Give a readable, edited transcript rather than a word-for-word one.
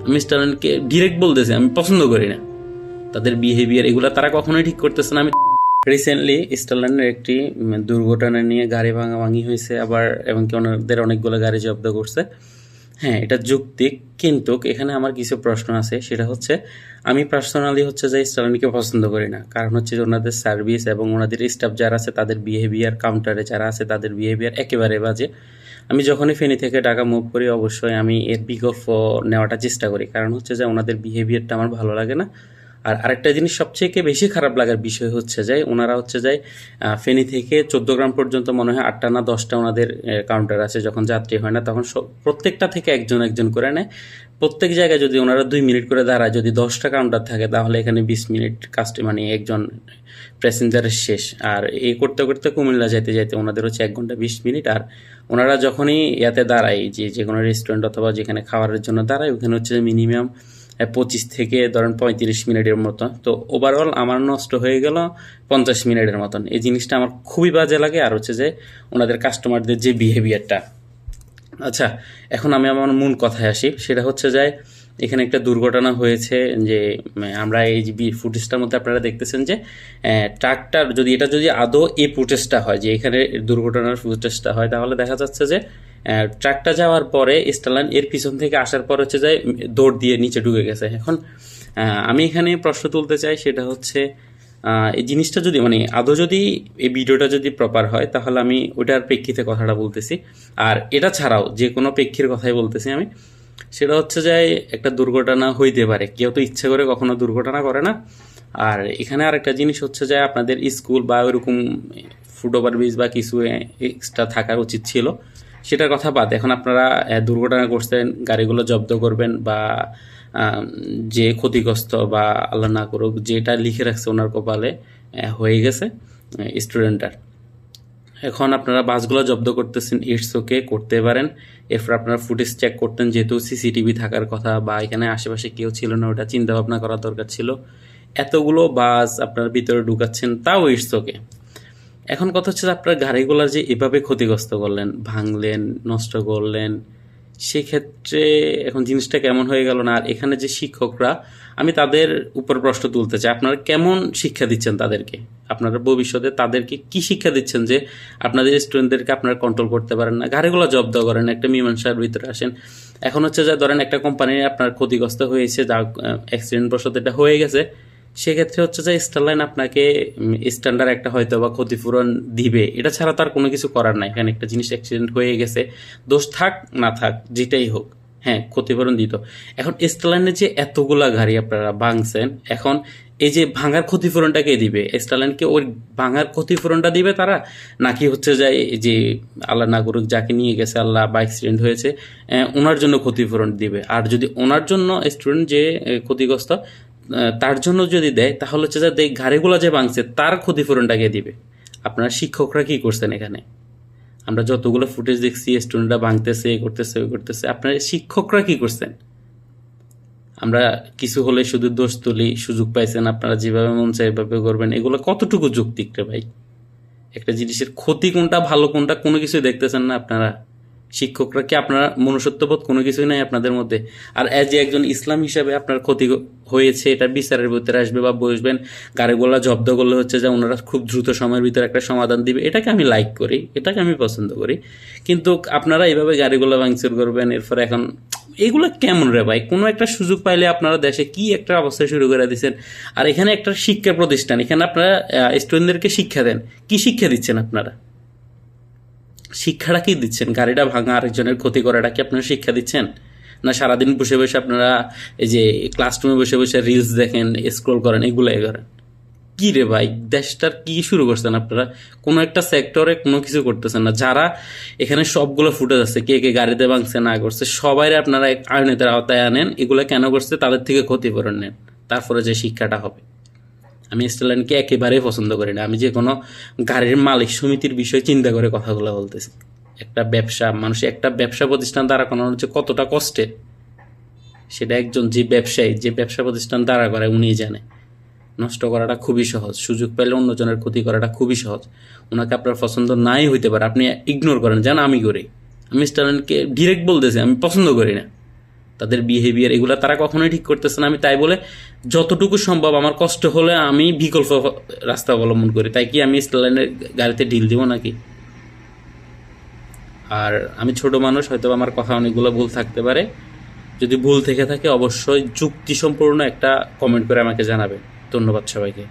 আমি স্টারলাইনকে ডিরেক্ট বলতেছি আমি পছন্দ করি না। তাদের বিহেভিয়ার এগুলো তারা কখনোই ঠিক করতেছে না। আমি রিসেন্টলি স্টারলাইনের একটি দুর্ঘটনা নিয়ে গাড়ি ভাঙাভাঙি হয়েছে আবার, এবং কি ওনাদের অনেকগুলো গাড়ি জব্দ করছে। হ্যাঁ, এটা যৌক্তিক, কিন্তু এখানে আমার কিছু প্রশ্ন আছে। সেটা হচ্ছে, আমি পার্সোনালি হচ্ছে যে স্টারলাইনকে পছন্দ করি না, কারণ হচ্ছে যে ওনাদের সার্ভিস এবং ওনাদের স্টাফ যারা আছে তাদের বিহেভিয়ার, কাউন্টারে যারা আছে তাদের বিহেভিয়ার একেবারে বাজে। আমি যখনই ফেনী থেকে ঢাকা মুভ করি অবশ্যই আমি এর বিকল্প নেওয়াটা চেষ্টা করি, কারণ হচ্ছে যে ওনাদের বিহেভিয়ারটা আমার ভালো লাগে না। আর আরেকটা জিনিস সবচেয়ে বেশি খারাপ লাগার বিষয় হচ্ছে যে ওনারা হচ্ছে যে ফেনী থেকে 14 গ্রাম পর্যন্ত মনে হয় 8টা না 10টা ওনাদের কাউন্টার আছে। যখন যাত্রী হয় না তখন প্রত্যেকটা থেকে একজন একজন করে নেয়। প্রত্যেক জায়গায় যদি ওনারা 2 মিনিট করে দাঁড়ায়, যদি 10টা কাউন্টার থাকে তাহলে এখানে 20 মিনিট মানে একজন প্যাসেঞ্জারের শেষ। আর এই করতে করতে কুমিল্লা যেতে যেতে ওনাদের হচ্ছে 1 ঘন্টা 20 মিনিট। আর ওনারা যখনই ইয়াতে দাঁড়ায়, যে কোনো রেস্টুরেন্ট অথবা যেখানে খাবারের জন্য দাঁড়ায়, ওখানে হচ্ছে মিনিমাম 25 থেকে ধরেন 35 মিনিটের মতো। তো ওভারঅল আমার নষ্ট হয়ে গেল 50 মিনিটের মতন। এই জিনিসটা আমার খুবই বাজে লাগে। আর হচ্ছে যে ওনাদের কাস্টমারদের যে বিহেভিয়ারটা। আচ্ছা, এখন আমি আমার মূল কথায় আসি। সেটা হচ্ছে যে এখানে একটা দুর্ঘটনা হয়েছে, যে আমরা এই যে ফুটেজটার মধ্যে আপনারা দেখতেছেন যে ট্রাকটার যদি আদৌ এই ফুটেজটা হয়, যে এখানে দুর্ঘটনার ফুটেজটা হয়, তাহলে দেখা যাচ্ছে যে ট্রাকটা যাওয়ার পরে স্টারলাইন এর পিছন থেকে আসার পর হচ্ছে যে দৌড় দিয়ে নিচে ঢুকে গেছে। এখন আমি এখানে প্রশ্ন তুলতে চাই, সেটা হচ্ছে এই জিনিসটা যদি আদৌ যদি এই ভিডিওটা যদি প্রপার হয়, তাহলে আমি ওইটার প্রেক্ষিতে কথাটা বলতেছি। আর এটা ছাড়াও যে কোনো প্রেক্ষির কথাই বলতেছি আমি। সেটা হচ্ছে যে একটা দুর্ঘটনা হইতে পারে, কেউ তো ইচ্ছে করে কখনো দুর্ঘটনা করে না। আর এখানে আরেকটা জিনিস হচ্ছে যে আপনাদের স্কুল বা ওইরকম ফুট ওভারব্রিজ বা কিছু এক্সট্রা থাকার উচিত ছিল, সেটার কথা বাদ। এখন আপনারা দুর্ঘটনা করছেন, গাড়িগুলো জব্দ করবেন, বা যে ক্ষতিগ্রস্ত বা আল্লাহ না করুক যেটা লিখে রাখছে ওনার কপালে হয়ে গেছে স্টুডেন্টটার, এখন আপনারা বাসগুলো জব্দ করতেছেন, ইটস ওকে, করতে পারেন। এরপর আপনারা ফুটেজ চেক করতেন, যেহেতু সিসিটিভি থাকার কথা, বা এখানে আশেপাশে কেউ ছিল না, ওটা চিন্তা ভাবনা করার দরকার ছিল। এতগুলো বাস আপনার ভিতরে ঢুকাচ্ছেন, তাও ইটস ওকে। এখন কথা হচ্ছে আপনার গাড়িগুলোর যে এভাবে ক্ষতিগ্রস্ত করলেন, ভাঙলেন, নষ্ট করলেন, সেক্ষেত্রে এখন জিনিসটা কেমন হয়ে গেল না? আর এখানে যে শিক্ষকরা, আমি তাদের উপর প্রশ্ন তুলতে চাই, আপনারা কেমন শিক্ষা দিচ্ছেন তাদেরকে? আপনারা ভবিষ্যতে তাদেরকে কি শিক্ষা দিচ্ছেন যে আপনাদের স্টুডেন্টদেরকে আপনারা কন্ট্রোল করতে পারেন না, গাড়িগুলো জব্দ করেন, একটা মীমাংসার ভিতরে আসেন। এখন হচ্ছে যে ধরেন একটা কোম্পানি আপনার ক্ষতিগ্রস্ত হয়েছে, যা অ্যাক্সিডেন্ট বশত এটা হয়ে গেছে, সেক্ষেত্রে হচ্ছে যে স্টারলাইন আপনাকে স্ট্যান্ডার্ড একটা হয়তো বা ক্ষতিপূরণ দিবে, এটা ছাড়া তার কোনো কিছু করার নাই। এখানে একটা জিনিস অ্যাক্সিডেন্ট হয়ে গেছে, দোষ থাক না থাক যেটাই হোক, হ্যাঁ, ক্ষতিপূরণ দিত। এখন স্টারলাইনের যে এতগুলা গাড়ি আপনারা ভাঙছেন, এখন এই যে ভাঙার ক্ষতিপূরণটা কে দিবে? স্টারলাইনকে ওই ভাঙার ক্ষতিপূরণটা দিবে তারা, নাকি হচ্ছে যে যে আল্লাহ না করুক যাকে নিয়ে গেছে আল্লাহ বা অ্যাক্সিডেন্ট হয়েছে ওনার জন্য ক্ষতিপূরণ দিবে? আর যদি ওনার জন্য স্টুডেন্ট যে ক্ষতিগ্রস্ত তার জন্য যদি দেয়, তাহলে হচ্ছে যে গাড়িগুলো যে ভাঙছে তার ক্ষতিপূরণটাকে দিবে। আপনারা শিক্ষকরা কি করছেন এখানে? আমরা যতগুলো ফুটেজ দেখছি, স্টুডেন্টরা ভাঙতেছে, করতেছে, আপনারা শিক্ষকরা কি করছেন? আমরা কিছু হলে শুধু দোষ তুলি, সুযোগ পাইছেন, আপনারা যেভাবে মন চায় এভাবে করবেন, এগুলো কতটুকু যৌক্তিক রে ভাই? একটা জিনিসের ক্ষতি কোনটা, ভালো কোনটা, কোনো কিছুই দেখতেছেন না আপনারা। শিক্ষকরা কি, আপনারা মনুষ্যত্ববোধ কোনো কিছুই নাই আপনাদের মধ্যে? আর অ্যাজ এ একজন ইসলাম হিসাবে আপনার ক্ষতি হয়েছে, এটা বিচারের ভিতরে আসবে বা বসবেন, গাড়িগুলা জব্দ করলে হচ্ছে যে ওনারা খুব দ্রুত সময়ের ভিতরে একটা সমাধান দিবে, এটাকে আমি লাইক করি, এটাকে আমি পছন্দ করি। কিন্তু আপনারা এইভাবে গাড়িগুলো ভাঙচুর করবেন, এরপর এখন এগুলো কেমন রে ভাই? কোনো একটা সুযোগ পাইলে আপনারা দেশে কি একটা অবস্থা শুরু করে দিচ্ছেন। আর এখানে একটা শিক্ষা প্রতিষ্ঠান, এখানে আপনারা স্টুডেন্টদেরকে শিক্ষা দেন, কি শিক্ষা দিচ্ছেন আপনারা? শিক্ষাটা কি দিচ্ছেন? গাড়িটা ভাঙা, আরেকজনের ক্ষতি করাটা কি আপনারা শিক্ষা দিচ্ছেন? না সারাদিন বসে বসে আপনারা এই যে ক্লাসরুমে বসে বসে রিলস দেখেন, স্ক্রল করেন, এগুলাই করেন? কি রে ভাই, দেশটার কি শুরু করছেন আপনারা? কোনো একটা সেক্টরে কোনো কিছু করতেছেন না। যারা এখানে সবগুলো ফুটেজ আছে, কে কে গাড়িতে ভাঙছে না করছে, সবাই আপনারা আইনের আওতায় আনেন, এগুলো কেন করছে তাদের থেকে ক্ষতিপূরণ নেন, তারপরে যে শিক্ষাটা হবে। আমি স্টারলাইনকে একেবারেই পছন্দ করি না। আমি যে কোনো গাড়ির মালিক সমিতির বিষয়ে চিন্তা করে কথাগুলো বলতেছি। একটা ব্যবসা, মানুষ একটা ব্যবসা প্রতিষ্ঠান দাঁড়া করানো হচ্ছে কতটা কষ্টের, সেটা একজন যে ব্যবসায়ী, যে ব্যবসা প্রতিষ্ঠান দাঁড়া করে উনিই জানে। নষ্ট করাটা খুবই সহজ, সুযোগ পেলে অন্যজনের ক্ষতি করাটা খুবই সহজ। ওনাকে আপনার পছন্দ নাই হইতে পারে, আপনি ইগনোর করেন, যেন আমি করি। আমি স্টারলাইনকে ডিরেক্ট বলতেছি আমি পছন্দ করি না। তাদের বিহেভিয়ার এগুলো তারা কখনোই ঠিক করতেছে না। আমি তাই বলে যতটুকু সম্ভব আমার কষ্ট হলে আমি বিকল্প রাস্তা অবলম্বন করি। তাই কি আমি স্টারলাইনের গাড়িতে ঢিল দিব নাকি? আর আমি ছোট মানুষ, হয়তো আমার কথা অনেকগুলো ভুল থাকতে পারে। যদি ভুল থেকে থাকে অবশ্যই যুক্তিসম্পূর্ণ একটা কমেন্ট করে আমাকে জানাবেন। ধন্যবাদ সবাইকে।